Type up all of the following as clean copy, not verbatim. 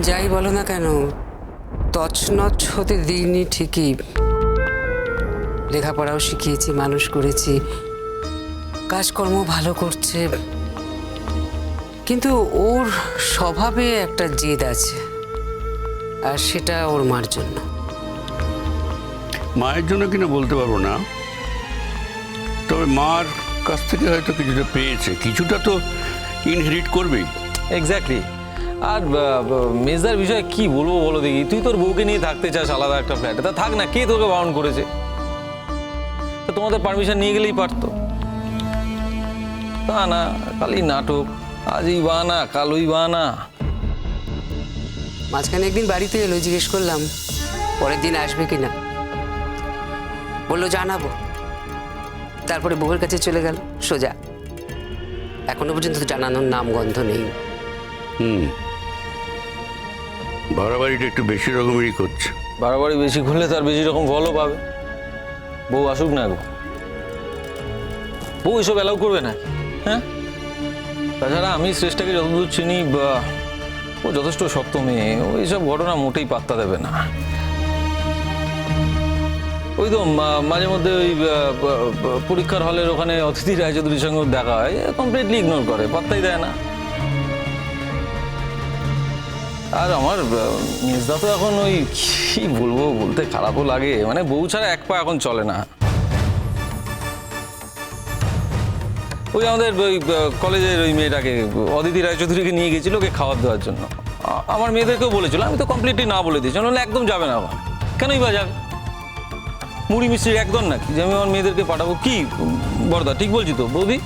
যাই বলো না কেন, তছনছ হতে দিইনি ঠিকই। লেখাপড়াও শিখিয়েছি, মানুষ করেছি, কাজকর্ম ভালো করছে, কিন্তু ওর স্বভাবে একটা জেদ আছে, আর সেটা ওর মার জন্য। মায়ের জন্য কিনা বলতে পারবো না, তবে মার কাছ থেকে হয়তো কিছুটা পেয়েছে, কিছুটা তো ইনহেরিট করবেই। এক্স্যাক্টলি। আর মেজদার বিষয়ে কি বলবো বলো দেখি, তুই তোর বউকে নিয়ে থাকতে চাস আলাদা একটা ফ্ল্যাটে, তা থাক না, কে তোকে বারণ করেছে? তা তোমাদের পারমিশন নিয়ে গেলেই পারতো। তা না, খালি নাটক, আজই বানা কালই বানা। মাঝখানে একদিন বাড়িতে এলো, জিজ্ঞেস করলাম পরের দিন আসবে কিনা, বললো জানাবো। তারপরে বউয়ের কাছে চলে গেল সোজা। এখনো পর্যন্ত জানানোর নাম গন্ধ নেই। বাড়াবাড়িটা একটু বেশি রকমেরই করছে। বাড়াবাড়ি বেশি করলে তার বেশি রকম ফলও পাবে। বউ আসুক না গো, বউ এসব অ্যালাউ করবে না। হ্যাঁ, তাছাড়া আমি শ্রেষ্ঠাকে যতদূর চিনি, ও যথেষ্ট শক্ত মেয়ে, ও এইসব ঘটনা মোটেই পাত্তা দেবে না। ওই তো মাঝে মধ্যে ওই পরীক্ষার হলের ওখানে অতিথি রায়চৌধুরীর সঙ্গে দেখা হয়, কমপ্লিটলি ইগনোর করে, পাত্তাই দেয় না। আর আমার মেজদা তো এখন ওই কি বলবো, বলতে খারাপও লাগে, মানে বউ ছাড়া এক পা এখন চলে না। ওই আমাদের ওই কলেজের ওই মেয়েটাকে, অদিতি রায়চৌধুরীকে নিয়ে গেছিল ওকে খাবার দেওয়ার জন্য। আমার মেয়েদেরকেও বলেছিল, আমি তো কমপ্লিটলি না বলে দিয়েছি, বলে একদম যাবে না। আমার কেনই বা যাবে? মুড়ি মিষ্টির একদম নাকি যে আমি আমার মেয়েদেরকে পাঠাবো? কি বর্দা, ঠিক বলছি তো বৌদি?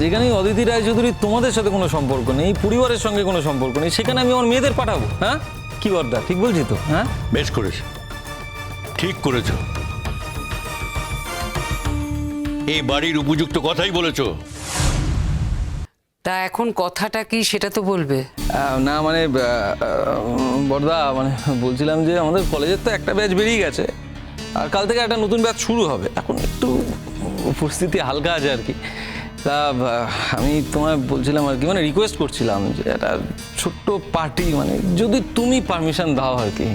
যেখানে অদিতি রায়চৌধুরী তোমাদের সাথে কোনো সম্পর্ক নেই, পরিবারের সঙ্গে কোনো সম্পর্ক নেই, সেখানে আমি আমার মেয়েদের পাঠাবো? হ্যাঁ, কি বর্দা, ঠিক বলছি তো? হ্যাঁ, বেশ করেছ, ঠিক করেছ, এই বাড়ির উপযুক্ত কথাই বলেছ। তা এখন কথাটা কি সেটা তো বলবে। না মানে বর্দা, মানে বলছিলাম যে আমাদের কলেজের তো একটা ব্যাচ বেরিয়ে গেছে, আর কাল থেকে একটা নতুন ব্যাচ শুরু হবে। এখন একটু পরিস্থিতি হালকা আছে আর কি। তা আমি তোমায় বলছিলাম আর কি, মানে রিকোয়েস্ট করছিলাম যে একটা ছোট্ট পার্টি, মানে যদি তুমি পারমিশন দাও আর কি।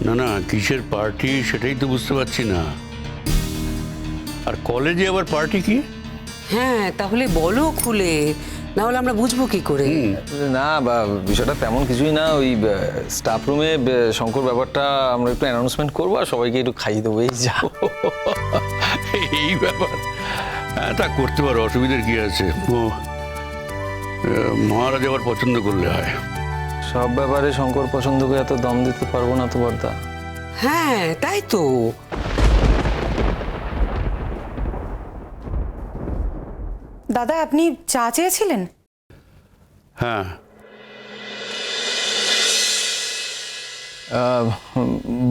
না না, কিসের পার্টি সেটাই তো বুঝতে পারছি না। আর কলেজে আবার পার্টি কি? হ্যাঁ, তাহলে বলো খুলে, না হলে আমরা বুঝবো কি করে। না, বিষয়টা তেমন কিছুই না, ওই স্টাফ রুমে শঙ্কর ব্যাপারটা আমরা একটু অ্যানাউন্সমেন্ট করবো, আর সবাইকে একটু খাইয়ে দেবো, এই যা। এই ব্যাপার? হ্যাঁ, তা করতে পারো, অসুবিধার কি আছে। ও মহারাজ আবার পছন্দ করলে হয়। সব ব্যাপারে শঙ্কর পছন্দ করে এত দম দিতে পারবো না তো বর্দা। হ্যাঁ, তাই তো। দাদা, আপনি চা চেয়েছিলেন? হ্যাঁ,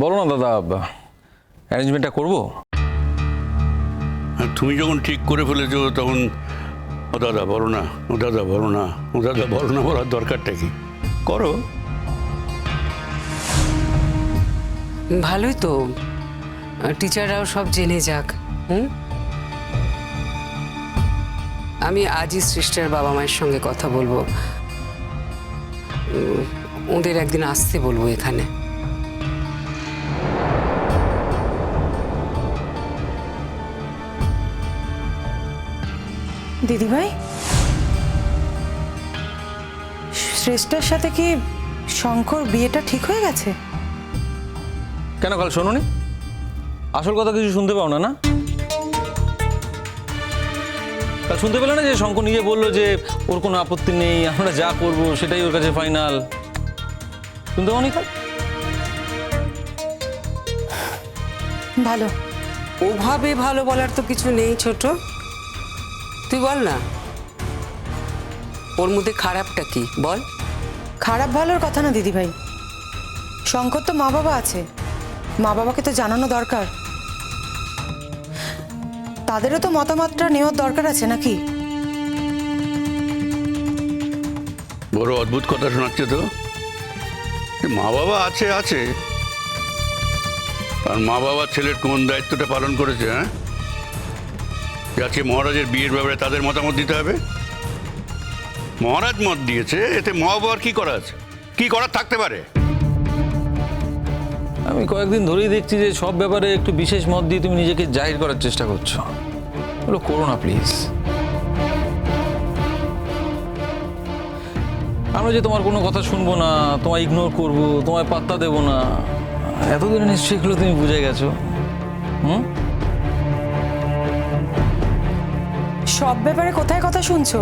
বলো না দাদা, অ্যারেঞ্জমেন্টটা করবো। আর তুমি যখন ঠিক করে ফেলেছো তখন ও দাদা বলো না, ও দাদা বলো না, ও দাদা বলো না বলার দরকারটা কি? করো। ভালোই তো, টিচাররাও সব জেনে যাক। আমি আজই সৃষ্টার বাবা মায়ের সঙ্গে কথা বলবো, ওদের একদিন আসতে বলবো এখানে। দিদিভাই, শ্রেষ্ঠার সাথে কি শঙ্কর বিয়েটা ঠিক হয়ে গেছে? কেন, কাল শোনোনি? আসল কথা কিছু শুনতে পাও না? না, কাল শুনতে পেলে না যে শঙ্কর নিজে বললো যে ওর কোনো আপত্তি নেই, আমরা যা করবো সেটাই ওর কাছে ফাইনাল। শুনতে পাওনি কাল? ভালো। ওভাবে ভালো বলার তো কিছু নেই ছোট, তুই বল না, ওর মধ্যে খারাপটা কি বল। খারাপ ভালোর কথা না দিদিভাই, শঙ্কর তো মা বাবা আছে, মা বাবাকে তো জানানো দরকার, তাদেরও তো মতামতটা নেওয়ার দরকার আছে নাকি? বড় অদ্ভুত কথা শোনাচ্ছে তো। মা বাবা আছে আছে, আর মা বাবা ছেলের কোন দায়িত্বটা পালন করেছে? হ্যাঁ, আজকে মহারাজের বিয়ের ব্যাপারে তাদের মতামত দিতে হবে। মহারাজ মত দিয়েছে, এতে মা বাবার কি করা আছে? কি করার থাকতে পারে? আমি কয়েকদিন ধরেই দেখছি যে সব ব্যাপারে একটু বিশেষ মত দিয়ে তুমি নিজেকে জাহির করার চেষ্টা করছো। বলো করো না প্লিজ। আমরা যে তোমার কোনো কথা শুনবো না, তোমায় ইগনোর করবো, তোমায় পাত্তা দেবো না, এতদিনে নিশ্চয়ই এগুলো তুমি বুঝে গেছো। সব ব্যাপারে কোথায় কথা শুনছো?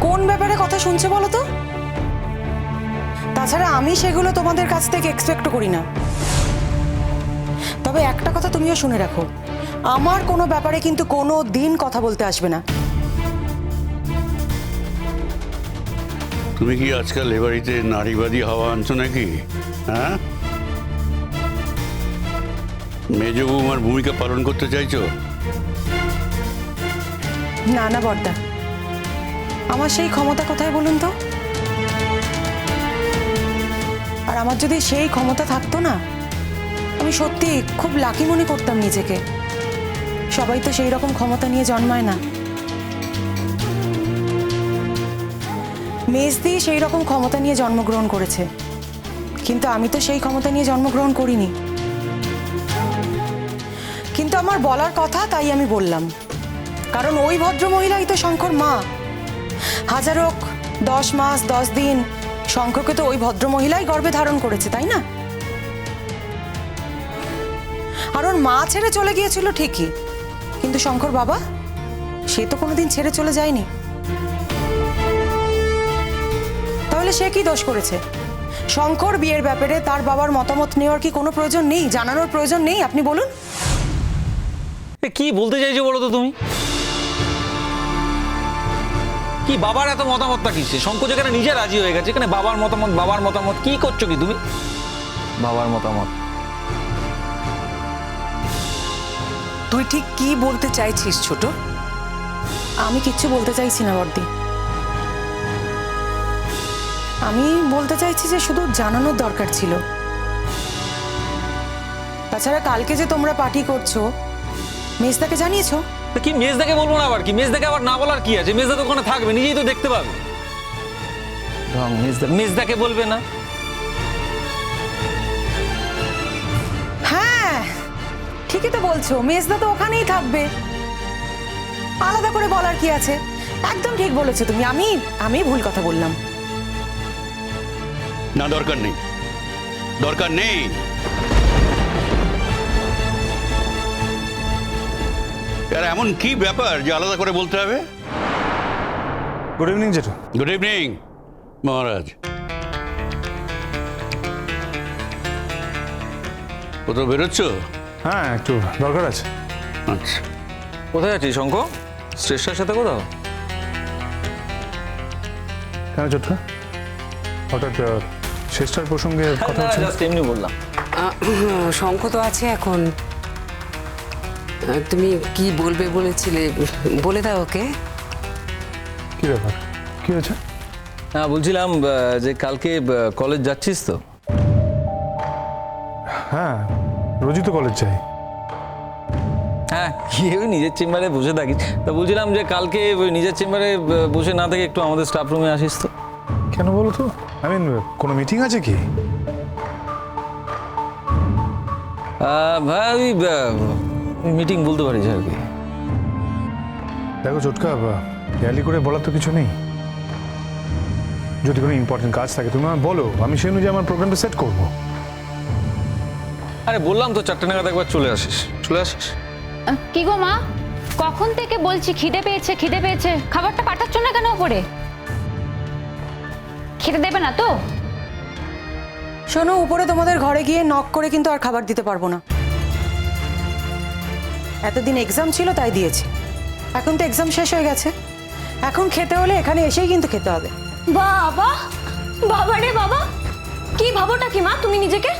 কোন ব্যাপারে কথা শুনছো বলো তো? তাছাড়া আমি সেগুলো তোমাদের কাছ থেকে এক্সপেক্ট করি না। তবে একটা কথা তুমিও শুনে রাখো, আমার কোনো ব্যাপারে কিন্তু কোনো দিন কথা বলতে আসবে না। তুমি কি আজকাল এ বাড়িতে নারীবাদী হাওয়া আনছো নাকি? হ্যাঁ, মেজ বৌমার ভূমিকা পালন করতে চাইছো? না না বড়দা, আমার সেই ক্ষমতা কোথায় বলুন তো? আর আমার যদি সেই ক্ষমতা থাকতো না, আমি সত্যি খুব লাকি মনে করতাম নিজেকে। সবাই তো সেই রকম ক্ষমতা নিয়ে জন্মায় না। মেজদি সেই রকম ক্ষমতা নিয়ে জন্মগ্রহণ করেছে, কিন্তু আমি তো সেই ক্ষমতা নিয়ে জন্মগ্রহণ করিনি। কিন্তু আমার বলার কথা, তাই আমি বললাম। কারণ ওই ভদ্রমহিলাই তো শঙ্কর মা। হাজার হোক 10 মাস 10 দিন শঙ্করকে তো ওই ভদ্রমহিলাই গর্ভে ধারণ করেছে, তাই না? আর ওর মা ছেড়ে চলে গিয়েছিল ঠিকই, কিন্তু শঙ্কর বাবা সে তো কোনোদিন ছেড়ে চলে যায়নি। তাহলে সে কি দোষ করেছে? শঙ্কর বিয়ের ব্যাপারে তার বাবার মতামত নেওয়ার কি কোনো প্রয়োজন নেই? জানানোর প্রয়োজন নেই? আপনি বলুন। কি বলতে চাইছো বলো তো তুমি? কি বাবার এত মতামতটা কিসে? শঙ্কর যেখানে নিজে রাজি হয়ে গেছে, এখানে বাবার মতামত কি করছো কি তুমি? বাবার মতামত তুই ঠিক কি বলতে চাইছিস ছোট? আমি কিচ্ছু বলতে চাইছি না বর্দি। আমি বলতে চাইছি যে শুধু জানানোর দরকার ছিল। তাছাড়া কালকে যে তোমরা পার্টি করছো, মেজদাকে জানিয়েছো? কি মেজদাকে বলবো না আবার? কি মেজদাকে আবার না বলার কি আছে? মেজদা তো ওখানে থাকবে, নিজেই তো দেখতে পাবে। মেজদাকে বলবে না? হ্যাঁ ঠিকই তো বলছো, মেজদা তো ওখানেই থাকবে, আলাদা করে বলার কি আছে? একদম ঠিক বলেছো তুমি। আমি ভুল কথা বললাম। না, দরকার নেই, দরকার নেই। আর এমন কি ব্যাপার যে আলাদা করে বলতে হবে? গুড ইভিনিং জেঠু। গুড ইভিনিং মহারাজ। কোথাও বেরোচ্ছ? হ্যাঁ, একটু দরকার আছে। আচ্ছা, কোথায় আছিস শঙ্কর? শ্রেষ্ঠার সাথে কোথাও? কেন চটকা? হঠাৎ শেষটার প্রসঙ্গে কথা হচ্ছে? জাস্ট এমনি বললাম। শঙ্খ তো আছে এখন। তুমি কি বলবে বলেছিলে, বলে দাও ওকে। কি ব্যাপার, কি হয়েছে? হ্যাঁ বলছিলাম যে কালকে কলেজ যাচ্ছিস তো? হ্যাঁ, রোজই তো কলেজ যাই। হ্যাঁ, গিয়ে ওই নিজের চেম্বারে বসে থাকিস। তা বলছিলাম যে কালকে ওই নিজের চেম্বারে বসে না থেকে একটু আমাদের স্টাফ রুমে আসিস তো। কেন বলো তো? কোনো মিটিং আছে কি? ভাই ওই মিটিং বলতে পারিস আর কি। দেখো চটকা, র্যালি করে বলার তো কিছু নেই। যদি কোনো ইম্পর্টেন্ট কাজ থাকে তুমি আমায় বলো, আমি সেই অনুযায়ী আমার প্রোগ্রামটা সেট করবো। আরে বললাম তো 4টে নাগাদ একবার চলে আসিস। কি গো মা, কখন থেকে বলছি খিদে পেয়েছে, খাবারটা পাঠাচ্ছ না কেন ওপরে? খেতে দেবে না তো? শোনো, উপরে তোমাদের ঘরে গিয়ে নক করে কিন্তু আর খাবার দিতে পারবো না। এতদিন এক্সাম ছিল তাই দিয়েছি, এখন তো এক্সাম শেষ হয়ে গেছে। এখন খেতে হলে এখানে এসেই কিন্তু খেতে হবে। বাবা, বাবা রে বাবা, কি ভাবোটা কি মা তুমি নিজেকে?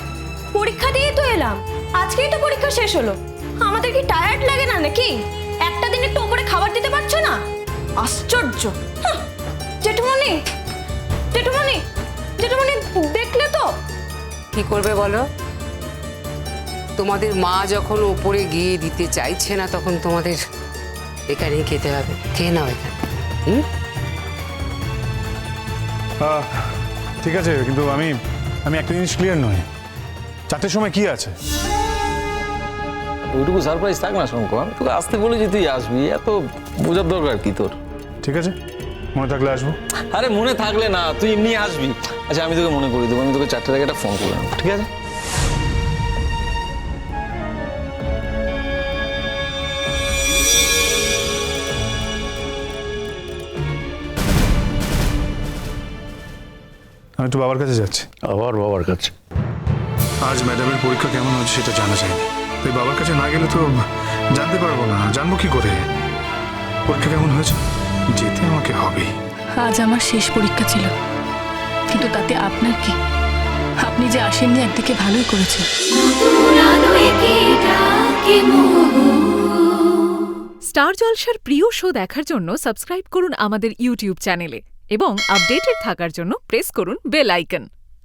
পরীক্ষা দিয়ে তো এলাম, আজকেই তো পরীক্ষা শেষ হলো। আমাদের কি টায়ার্ড লাগে না নাকি? একটা দিন একটু উপরে খাবার দিতে পারছো না? আশ্চর্য। জেঠুমনি, জেঠুমনি, জেঠুমনি দেখলে তো? কি করবে বলো? তোমাদের মা যখন ওপরে গিয়ে দিতে চাইছে না, তখন তোমাদের এখানেই খেতে হবে। খেয়ে নাও এখানে। ঠিক আছে, কিন্তু আমি একটা জিনিস ক্লিয়ার নই, 4টের সময় কি আছে? ওইটুকু সারপ্রাইজ থাক না শঙ্কর, আমি তোকে আসতে বলেছি, তুই আসবি, এত বোঝার দরকার কি তোর? ঠিক আছে, মনে থাকলে আসবো। আরে মনে থাকলে না, তুই এমনি আসবি। আচ্ছা আমি তোকে মনে করে দেবো, আমি তোকে 4টের আগে একটা ফোন করে নেবো, ঠিক আছে? আমি একটু বাবার কাছে যাচ্ছি। আবার বাবার কাছে? আজ ম্যাডামের পরীক্ষা কেমন হচ্ছে সেটা জানা যায়নি, তাই বাবার কাছে না গেলে তো জানতে পারবো না। জানবো কি করে পরীক্ষা কেমন হয়েছে? যেতে আমাকে হবেই। আজ আমার শেষ পরীক্ষা ছিল, কিন্তু তাতে আপনার কি? আপনি যে আসেননি একদিকে ভালোই করেছেন। স্টার জলসার প্রিয় শো দেখার জন্য সাবস্ক্রাইব করুন আমাদের ইউটিউব চ্যানেলে এবং আপডেটেড থাকার জন্য প্রেস করুন বেল আইকন।